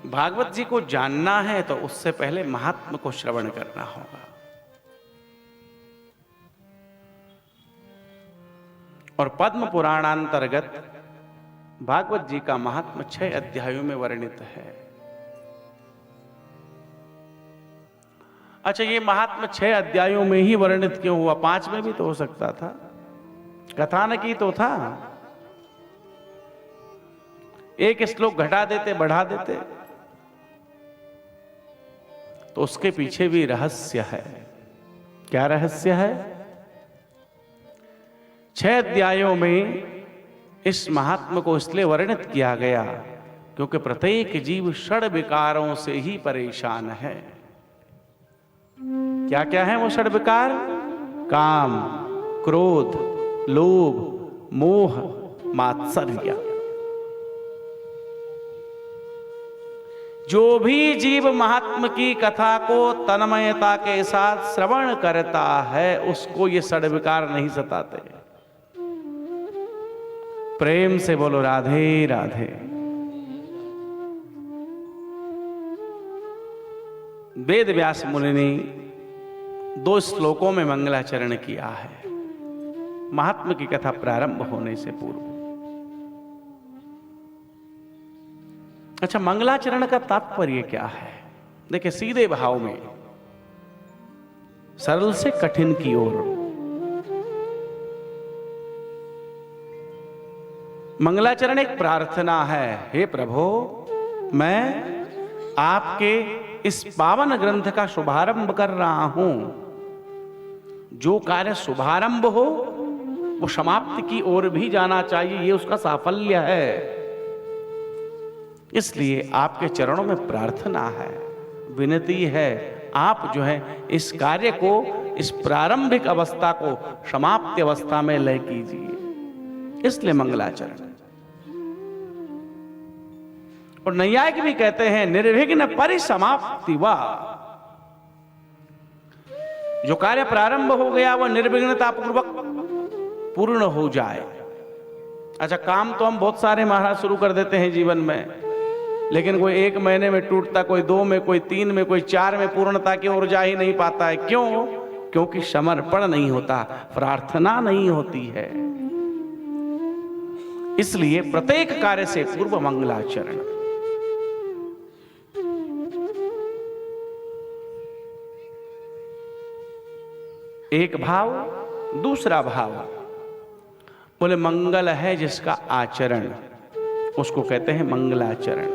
भागवत जी को जानना है तो उससे पहले महात्मा को श्रवण करना होगा। और पद्म पुराणांतर्गत भागवत जी का महात्मा 6 अध्यायों में वर्णित है। अच्छा, ये महात्मा 6 अध्यायों में ही वर्णित क्यों हुआ? 5 में भी तो हो सकता था। कथानक ही तो था, एक श्लोक घटा देते, बढ़ा देते, तो उसके पीछे भी रहस्य है। क्या रहस्य है? 6 अध्यायों में इस महात्मा को इसलिए वर्णित किया गया क्योंकि प्रत्येक जीव षड विकारों से ही परेशान है। क्या क्या है वो षड विकार? काम, क्रोध, लोभ, मोह, मात्सर्य। जो भी जीव महात्मा की कथा को तन्मयता के साथ श्रवण करता है उसको ये षड विकार नहीं सताते। प्रेम से बोलो राधे राधे। वेद व्यास मुनि ने 2 श्लोकों में मंगलाचरण किया है महात्मा की कथा प्रारंभ होने से पूर्व। अच्छा, मंगलाचरण का तात्पर्य क्या है? देखिए, सीधे भाव में, सरल से कठिन की ओर। मंगलाचरण एक प्रार्थना है। हे प्रभु, मैं आपके इस पावन ग्रंथ का शुभारंभ कर रहा हूं। जो कार्य शुभारंभ हो वो समाप्ति की ओर भी जाना चाहिए, ये उसका साफल्य है। इसलिए आपके चरणों में प्रार्थना है, विनती है, आप जो है इस कार्य को, इस प्रारंभिक अवस्था को समाप्ति अवस्था में लय कीजिए। इसलिए मंगलाचरण। और नैयायिक भी कहते हैं निर्विघ्न परिसमाप्ति वा। जो कार्य प्रारंभ हो गया वह निर्विघ्नता पूर्वक पूर्ण हो जाए। अच्छा, काम तो हम बहुत सारे महाराज शुरू कर देते हैं जीवन में, लेकिन कोई 1 महीने में टूटता, कोई 2 में, कोई 3 में, कोई 4 में पूर्णता की ओर जा ही नहीं पाता है। क्यों? क्योंकि समर्पण नहीं होता, प्रार्थना नहीं होती है। इसलिए प्रत्येक कार्य से पूर्व मंगलाचरण। एक भाव। दूसरा भाव, बोले मंगल है जिसका आचरण, उसको कहते हैं मंगलाचरण।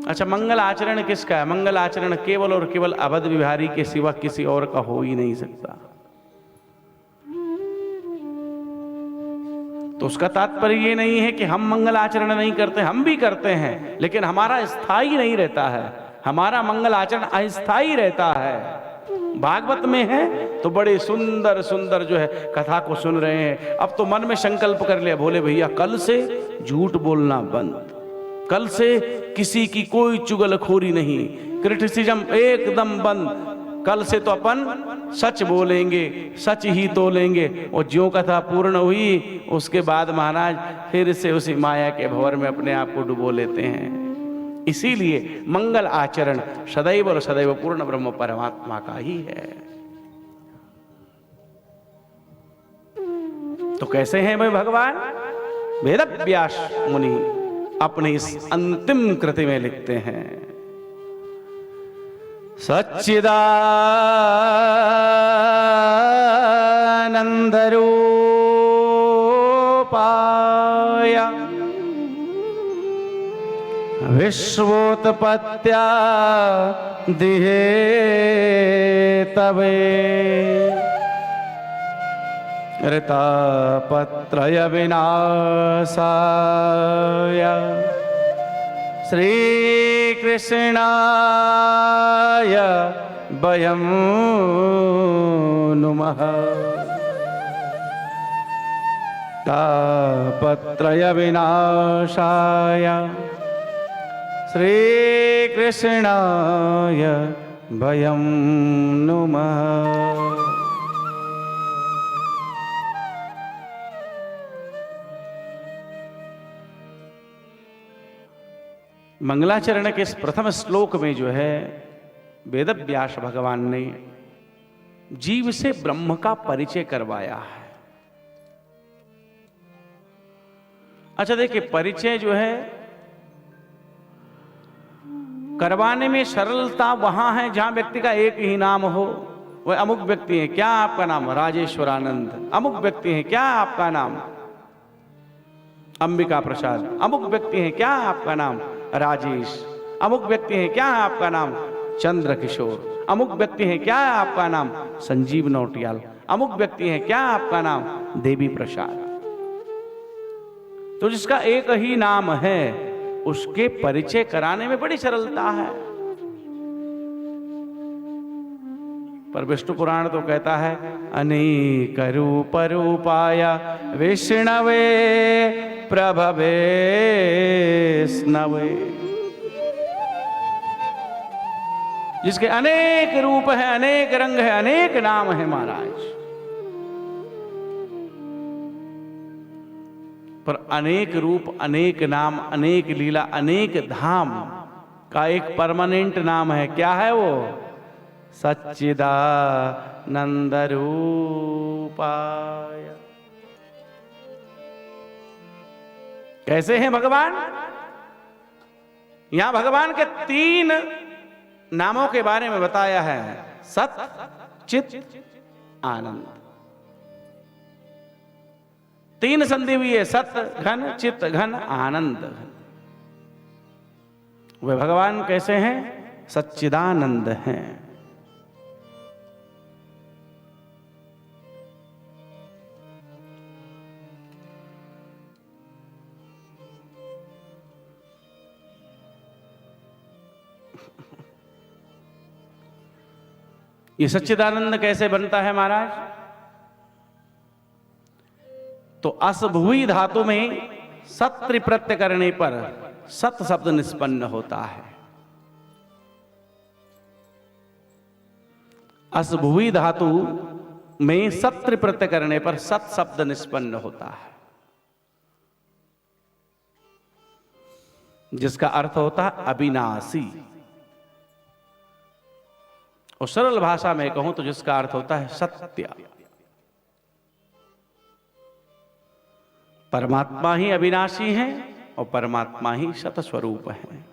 अच्छा, मंगल आचरण किसका है? मंगल आचरण केवल और केवल अवध बिहारी के सिवा किसी और का हो ही नहीं सकता। तो उसका तात्पर्य ये नहीं है कि हम मंगल आचरण नहीं करते, हम भी करते हैं, लेकिन हमारा स्थायी नहीं रहता है। हमारा मंगल आचरण अस्थायी रहता है। भागवत में है तो बड़े सुंदर सुंदर जो है कथा को सुन रहे हैं। अब तो मन में संकल्प कर लिया, भोले भैया कल से झूठ बोलना बंद, कल से किसी की कोई चुगलखोरी नहीं, क्रिटिसिज्म एकदम बंद। कल से तो अपन सच बोलेंगे, सच ही तोलेंगे। और ज्यों कथा पूर्ण हुई उसके बाद महाराज फिर से उसी माया के भंवर में अपने आप को डुबो लेते हैं। इसीलिए मंगल आचरण सदैव और सदैव पूर्ण ब्रह्म परमात्मा का ही है। तो कैसे हैं भाई भगवान? वेदव्यास मुनि अपने इस अंतिम कृति में लिखते हैं, सच्चिदानंद रूपाय विश्वोत्पत्त्या दिहे तवे ऋतापत्रय विनाशाय श्रीकृष्णाय वयं नुमः। तापत्रय विनाशाय श्रीकृष्णाय वयं नुमः। मंगलाचरण के इस प्रथम श्लोक में जो है वेद व्यास भगवान ने जीव से ब्रह्म का परिचय करवाया है। अच्छा देखिए, परिचय जो है करवाने में सरलता वहां है जहां व्यक्ति का एक ही नाम हो। वह अमुक व्यक्ति है, क्या आपका नाम? राजेश्वरानंद। अमुक व्यक्ति है, क्या आपका नाम? अंबिका प्रसाद। अमुक व्यक्ति है, क्या आपका नाम? राजेश। अमुक व्यक्ति है, क्या आपका नाम? चंद्र किशोर। अमुक व्यक्ति है, क्या आपका नाम? संजीव नौटियाल। अमुक व्यक्ति है, क्या आपका नाम? देवी प्रसाद। तो जिसका एक ही नाम है उसके परिचय कराने में बड़ी सरलता है। पर विष्णु पुराण तो कहता है अनेक रूप रूपाय विष्णवे प्रभवे स्नवे। जिसके अनेक रूप है, अनेक रंग है, अनेक नाम है महाराज, पर अनेक रूप, अनेक नाम, अनेक लीला, अनेक धाम का एक परमानेंट नाम है। क्या है वो? सच्चिदानंद रूपाय। कैसे हैं भगवान? यहां भगवान के 3 नामों के बारे में बताया है। सत, चित, आनंद। 3 संधि हुई है, सत घन, चित घन, आनंद घन। वे भगवान कैसे हैं? सच्चिदानंद हैं। ये सच्चिदानंद कैसे बनता है महाराज? तो असभुवी धातु में सत प्रत्यय करने पर सत शब्द निष्पन्न होता है। असभुवी धातु में सत प्रत्यय करने पर सत शब्द निष्पन्न होता है, जिसका अर्थ होता है अविनाशी। और सरल भाषा में कहूं तो जिसका अर्थ होता है सत्य। परमात्मा ही अविनाशी है और परमात्मा ही सत स्वरूप है।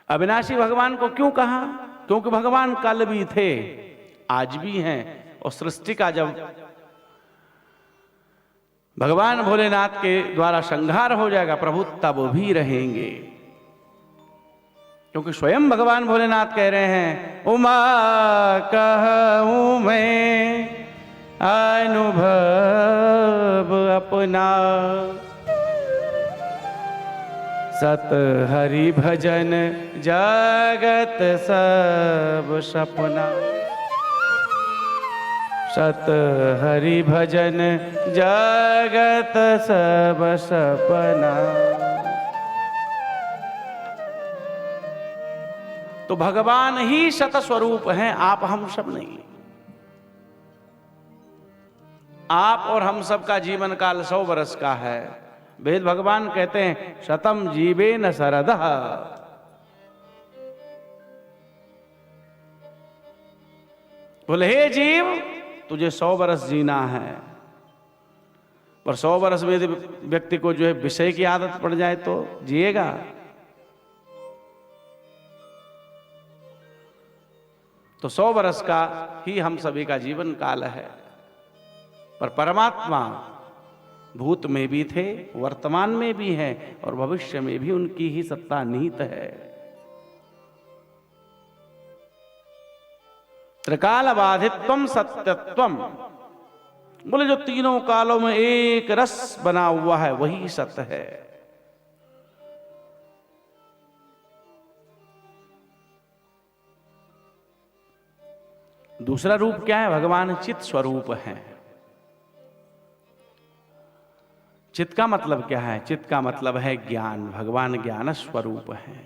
अविनाशी भगवान को क्यों कहा? क्योंकि भगवान कल भी थे, आज भी हैं, और सृष्टि का जब भगवान भोलेनाथ के द्वारा संहार हो जाएगा प्रभु, तब भी रहेंगे। क्योंकि स्वयं भगवान भोलेनाथ कह रहे हैं उमा कहूं मैं अनुभव अपना, सत हरि भजन जगत सब सपना। सत हरि भजन जगत सब सपना। तो भगवान ही सत स्वरूप हैं, आप हम सब नहीं। आप और हम सब का जीवन काल 100 वर्ष का है। वेद भगवान कहते हैं शतम जीवे न शरदः। बोले हे जीव, तुझे 100 वर्ष जीना है, पर 100 वर्ष में यदि व्यक्ति को जो है विषय की आदत पड़ जाए तो जिएगा? तो 100 वर्ष का ही हम सभी का जीवन काल है। पर परमात्मा भूत में भी थे, वर्तमान में भी है, और भविष्य में भी उनकी ही सत्ता निहित है। त्रिकाल बाधित्वम सत्यत्वम। बोले जो तीनों कालों में एक रस बना हुआ है वही सत्य है। दूसरा रूप क्या है? भगवान चित स्वरूप हैं। चित का मतलब क्या है? चित का मतलब है ज्ञान। भगवान ज्ञान स्वरूप है।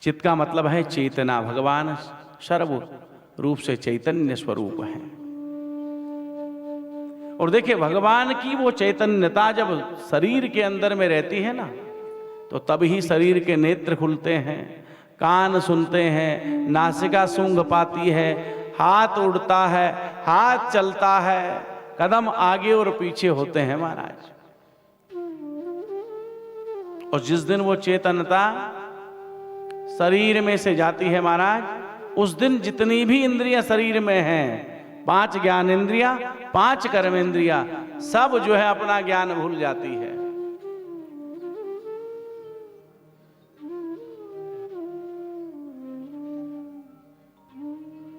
चित का मतलब है चेतना। भगवान सर्व रूप से चैतन्य स्वरूप है। और देखिए भगवान की वो चैतन्यता जब शरीर के अंदर में रहती है ना, तो तभी शरीर के नेत्र खुलते हैं, कान सुनते हैं, नासिका सूंघ पाती है, हाथ उड़ता है, हाथ चलता है, कदम आगे और पीछे होते हैं महाराज। और जिस दिन वो चेतनता शरीर में से जाती है महाराज, उस दिन जितनी भी इंद्रियां शरीर में हैं, 5 ज्ञान इंद्रियां, 5 कर्म इंद्रियां, सब जो है अपना ज्ञान भूल जाती है।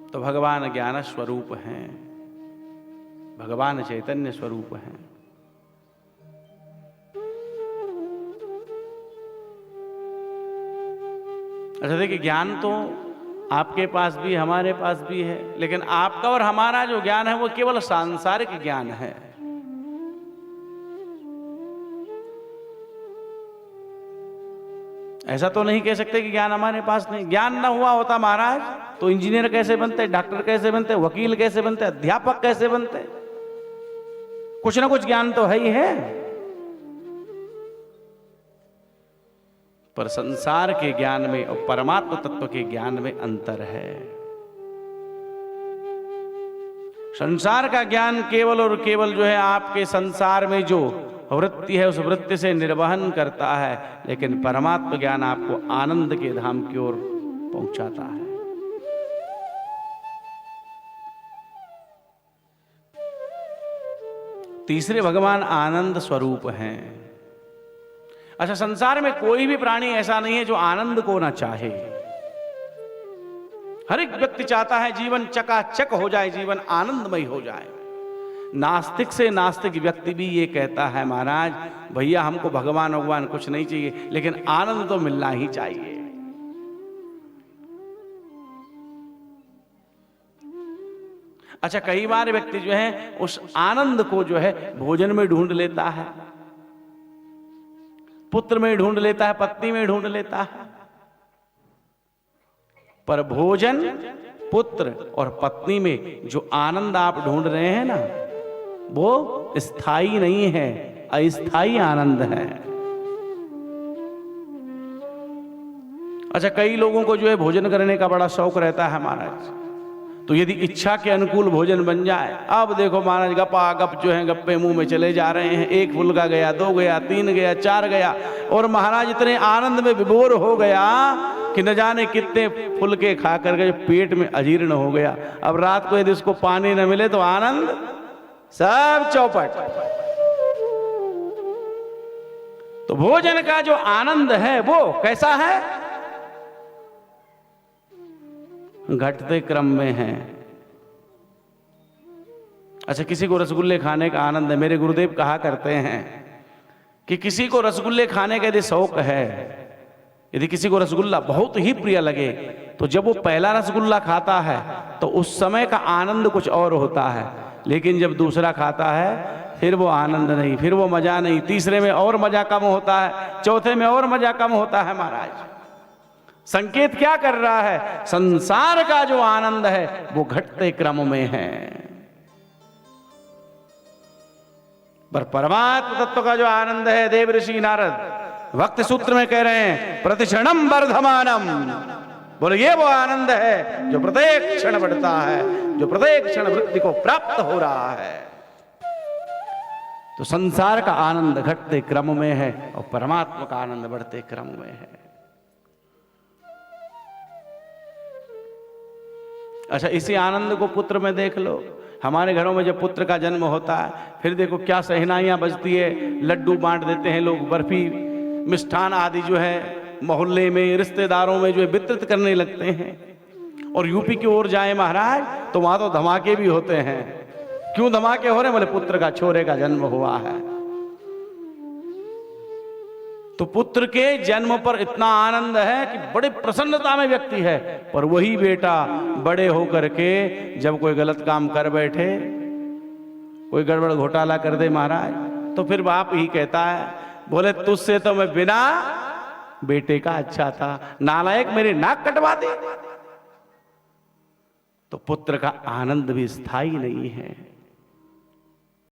तो भगवान ज्ञान स्वरूप हैं, भगवान चैतन्य स्वरूप हैं। अच्छा देखिए, ज्ञान तो आपके पास भी हमारे पास भी है, लेकिन आपका और हमारा जो ज्ञान है वो केवल सांसारिक ज्ञान है। ऐसा तो नहीं कह सकते कि ज्ञान हमारे पास नहीं। ज्ञान ना हुआ होता महाराज तो इंजीनियर कैसे बनते, डॉक्टर कैसे बनते, वकील कैसे बनते, अध्यापक कैसे बनते? कुछ ना कुछ ज्ञान तो है ही है। पर संसार के ज्ञान में और परमात्मा तत्व के ज्ञान में अंतर है। संसार का ज्ञान केवल और केवल जो है आपके संसार में जो वृत्ति है उस वृत्ति से निर्वहन करता है, लेकिन परमात्मा ज्ञान आपको आनंद के धाम की ओर पहुंचाता है। तीसरे भगवान आनंद स्वरूप हैं। अच्छा, संसार में कोई भी प्राणी ऐसा नहीं है जो आनंद को ना चाहे। हर एक व्यक्ति चाहता है जीवन चकाचक हो जाए, जीवन आनंदमय हो जाए। नास्तिक से नास्तिक व्यक्ति भी ये कहता है महाराज भैया हमको भगवान भगवान कुछ नहीं चाहिए, लेकिन आनंद तो मिलना ही चाहिए। अच्छा, कई बार व्यक्ति जो है उस आनंद को जो है भोजन में ढूंढ लेता है, पुत्र में ढूंढ लेता है, पत्नी में ढूंढ लेता है। पर भोजन, पुत्र और पत्नी में जो आनंद आप ढूंढ रहे हैं ना, वो स्थायी नहीं है, अस्थायी आनंद है। अच्छा, कई लोगों को जो है भोजन करने का बड़ा शौक रहता है महाराज, तो यदि इच्छा के अनुकूल भोजन बन जाए, अब देखो महाराज गपा गप जो है गप्पे मुंह में चले जा रहे हैं। 1 फुल्का गया, 2 गया, 3 गया, 4 गया, और महाराज इतने आनंद में विभोर हो गया कि न जाने कितने फुल्के खा करके पेट में अजीर्ण हो गया। अब रात को यदि उसको पानी न मिले तो आनंद सब चौपट। तो भोजन का जो आनंद है वो कैसा है? घटते क्रम में है। अच्छा, किसी को रसगुल्ले खाने का आनंद है। मेरे गुरुदेव कहा करते हैं कि किसी को रसगुल्ले खाने का यदि शौक है, यदि किसी को रसगुल्ला बहुत ही प्रिय लगे, तो जब वो पहला रसगुल्ला खाता है तो उस समय का आनंद कुछ और होता है, लेकिन जब दूसरा खाता है फिर वो आनंद नहीं, फिर वो मजा नहीं, तीसरे में और मजा कम होता है, चौथे में और मजा कम होता है महाराज। संकेत क्या कर रहा है? संसार का जो आनंद है वो घटते क्रम में है, पर परमात्मा तत्व का जो आनंद है, देव ऋषि नारद वक्त सूत्र में कह रहे हैं प्रतिक्षणम वर्धमानम। बोले ये वो आनंद है जो प्रत्येक क्षण बढ़ता है, जो प्रत्येक क्षण वृद्धि को प्राप्त हो रहा है। तो संसार का आनंद घटते क्रम में है और परमात्मा का आनंद बढ़ते क्रम में है। अच्छा, इसी आनंद को पुत्र में देख लो। हमारे घरों में जब पुत्र का जन्म होता है, फिर देखो क्या सहनाइयां बजती है, लड्डू बांट देते हैं लोग, बर्फी मिष्ठान आदि जो है मोहल्ले में, रिश्तेदारों में जो है वितरित करने लगते हैं। और यूपी की ओर जाए महाराज तो वहां तो धमाके भी होते हैं। क्यों धमाके हो रहे हैं? बोले पुत्र का, छोरे का जन्म हुआ है। तो पुत्र के जन्म पर इतना आनंद है कि बड़े प्रसन्नता में व्यक्ति है, पर वही बेटा बड़े होकर के जब कोई गलत काम कर बैठे, कोई गड़बड़ घोटाला कर दे महाराज, तो फिर बाप ही कहता है बोले तुझसे तो मैं बिना बेटे का अच्छा था, नालायक मेरी नाक कटवा दे। तो पुत्र का आनंद भी स्थायी नहीं है।